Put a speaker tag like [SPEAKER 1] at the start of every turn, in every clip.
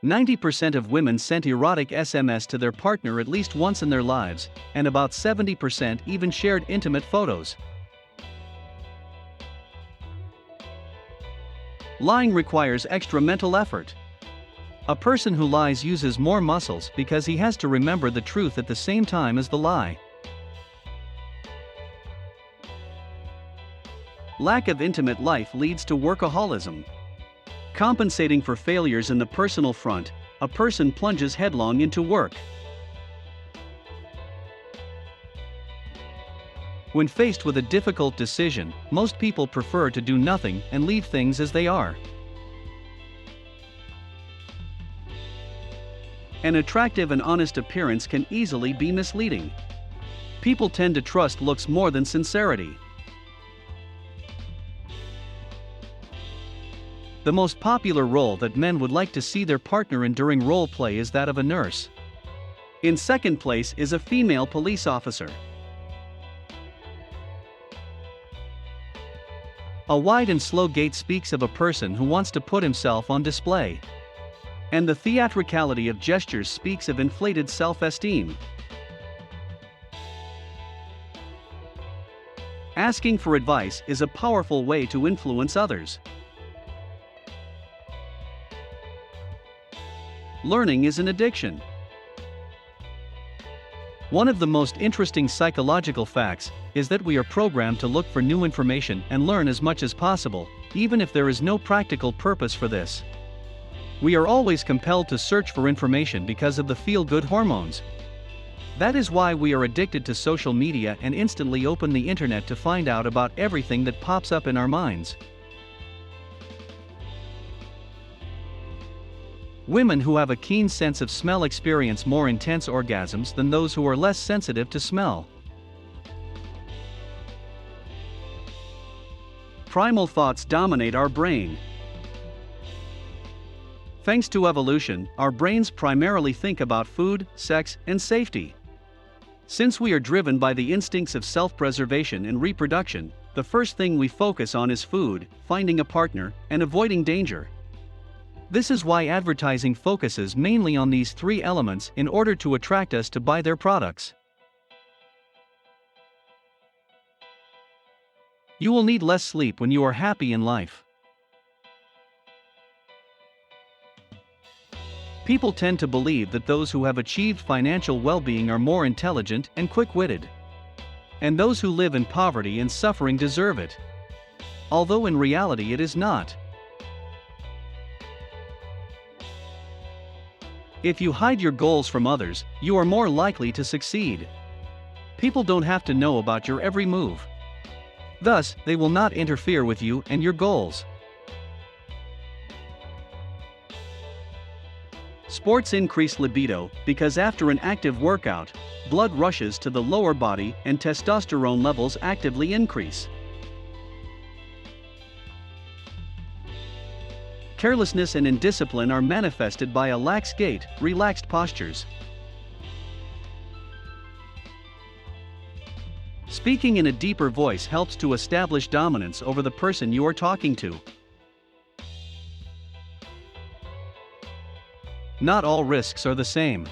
[SPEAKER 1] 90% of women sent erotic SMS to their partner at least once in their lives, and about 70% even shared intimate photos. Lying requires extra mental effort. A person who lies uses more muscles because he has to remember the truth at the same time as the lie. Lack of intimate life leads to workaholism. Compensating for failures in the personal front, a person plunges headlong into work. When faced with a difficult decision, most people prefer to do nothing and leave things as they are. An attractive and honest appearance can easily be misleading. People tend to trust looks more than sincerity. The most popular role that men would like to see their partner in during role play is that of a nurse. In second place is a female police officer. A wide and slow gait speaks of a person who wants to put himself on display. And the theatricality of gestures speaks of inflated self-esteem. Asking for advice is a powerful way to influence others. Learning is an addiction. One of the most interesting psychological facts is that we are programmed to look for new information and learn as much as possible, even if there is no practical purpose for this. We are always compelled to search for information because of the feel-good hormones. That is why we are addicted to social media and instantly open the internet to find out about everything that pops up in our minds. Women who have a keen sense of smell experience more intense orgasms than those who are less sensitive to smell. Primal thoughts dominate our brain. Thanks to evolution, our brains primarily think about food, sex, and safety. Since we are driven by the instincts of self-preservation and reproduction, the first thing we focus on is food, finding a partner, and avoiding danger. This is why advertising focuses mainly on these three elements in order to attract us to buy their products. You will need less sleep when you are happy in life. People tend to believe that those who have achieved financial well-being are more intelligent and quick-witted. And those who live in poverty and suffering deserve it. Although in reality it is not. If you hide your goals from others, you are more likely to succeed. People don't have to know about your every move. Thus, they will not interfere with you and your goals. Sports increase libido because after an active workout, blood rushes to the lower body and testosterone levels actively increase. Carelessness and indiscipline are manifested by a lax gait, relaxed postures. Speaking in a deeper voice helps to establish dominance over the person you are talking to. Not all risks are the same.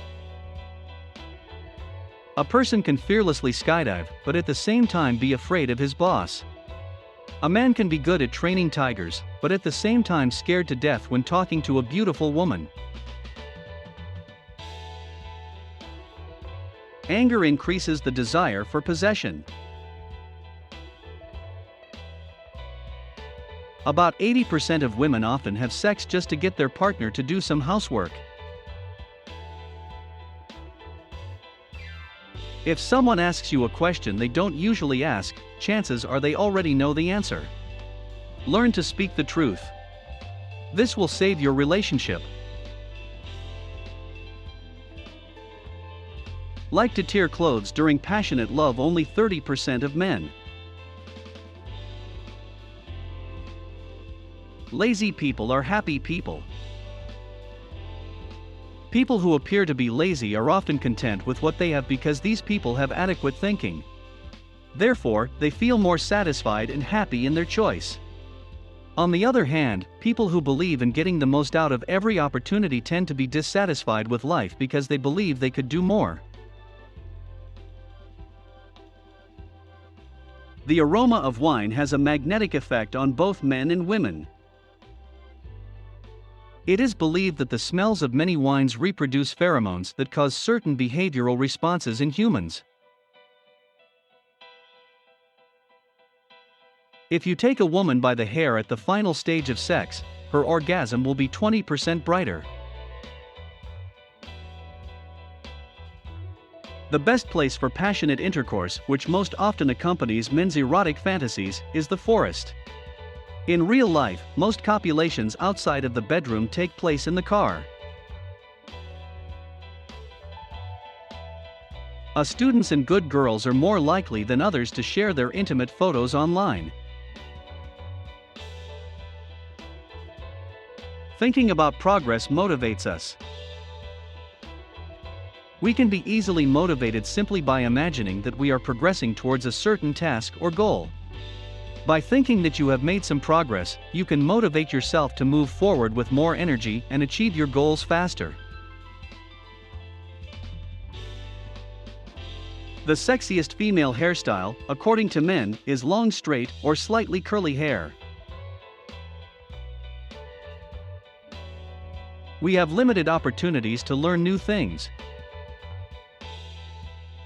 [SPEAKER 1] A person can fearlessly skydive, but at the same time be afraid of his boss. A man can be good at training tigers, but at the same time scared to death when talking to a beautiful woman. Anger increases the desire for possession. About 80% of women often have sex just to get their partner to do some housework. If someone asks you a question they don't usually ask, chances are they already know the answer. Learn to speak the truth. This will save your relationship. Like to tear clothes during passionate love, only 30% of men. Lazy people are happy people. People who appear to be lazy are often content with what they have because these people have adequate thinking. Therefore, they feel more satisfied and happy in their choice. On the other hand, people who believe in getting the most out of every opportunity tend to be dissatisfied with life because they believe they could do more. The aroma of wine has a magnetic effect on both men and women. It is believed that the smells of many wines reproduce pheromones that cause certain behavioral responses in humans. If you take a woman by the hair at the final stage of sex, her orgasm will be 20% brighter. The best place for passionate intercourse, which most often accompanies men's erotic fantasies, is the forest. In real life, most copulations outside of the bedroom take place in the car. Students and good girls are more likely than others to share their intimate photos online. Thinking about progress motivates us. We can be easily motivated simply by imagining that we are progressing towards a certain task or goal. By thinking that you have made some progress, you can motivate yourself to move forward with more energy and achieve your goals faster. The sexiest female hairstyle, according to men, is long straight or slightly curly hair. We have limited opportunities to learn new things.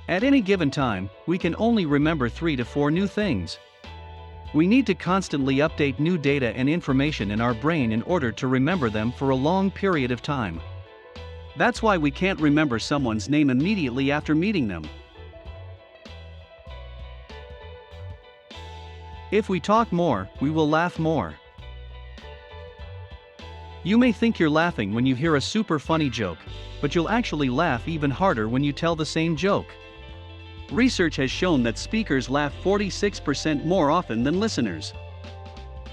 [SPEAKER 1] At any given time, we can only remember 3 to 4 new things. We need to constantly update new data and information in our brain in order to remember them for a long period of time. That's why we can't remember someone's name immediately after meeting them. If we talk more, we will laugh more. You may think you're laughing when you hear a super funny joke, but you'll actually laugh even harder when you tell the same joke. Research has shown that speakers laugh 46% more often than listeners.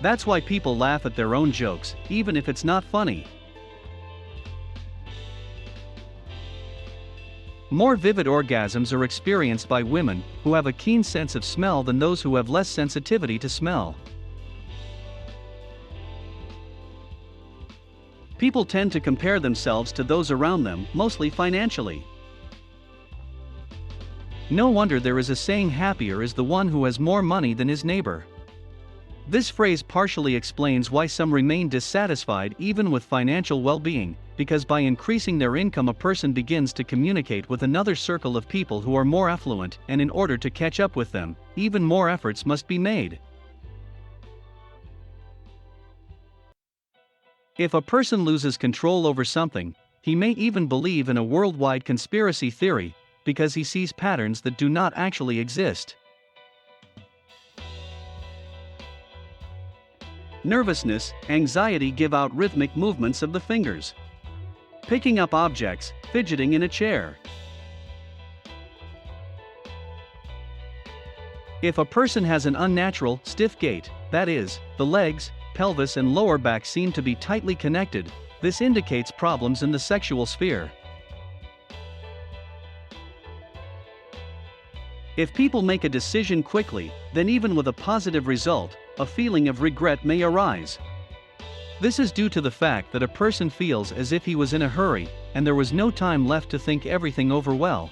[SPEAKER 1] That's why people laugh at their own jokes, even if it's not funny. More vivid orgasms are experienced by women who have a keen sense of smell than those who have less sensitivity to smell. People tend to compare themselves to those around them, mostly financially. No wonder there is a saying, happier is the one who has more money than his neighbor. This phrase partially explains why some remain dissatisfied even with financial well-being, because by increasing their income a person begins to communicate with another circle of people who are more affluent, and in order to catch up with them, even more efforts must be made. If a person loses control over something, he may even believe in a worldwide conspiracy theory, because he sees patterns that do not actually exist. Nervousness, anxiety give out rhythmic movements of the fingers. Picking up objects, fidgeting in a chair. If a person has an unnatural, stiff gait, that is, the legs, pelvis and lower back seem to be tightly connected, this indicates problems in the sexual sphere. If people make a decision quickly, then even with a positive result, a feeling of regret may arise. This is due to the fact that a person feels as if he was in a hurry, and there was no time left to think everything over well.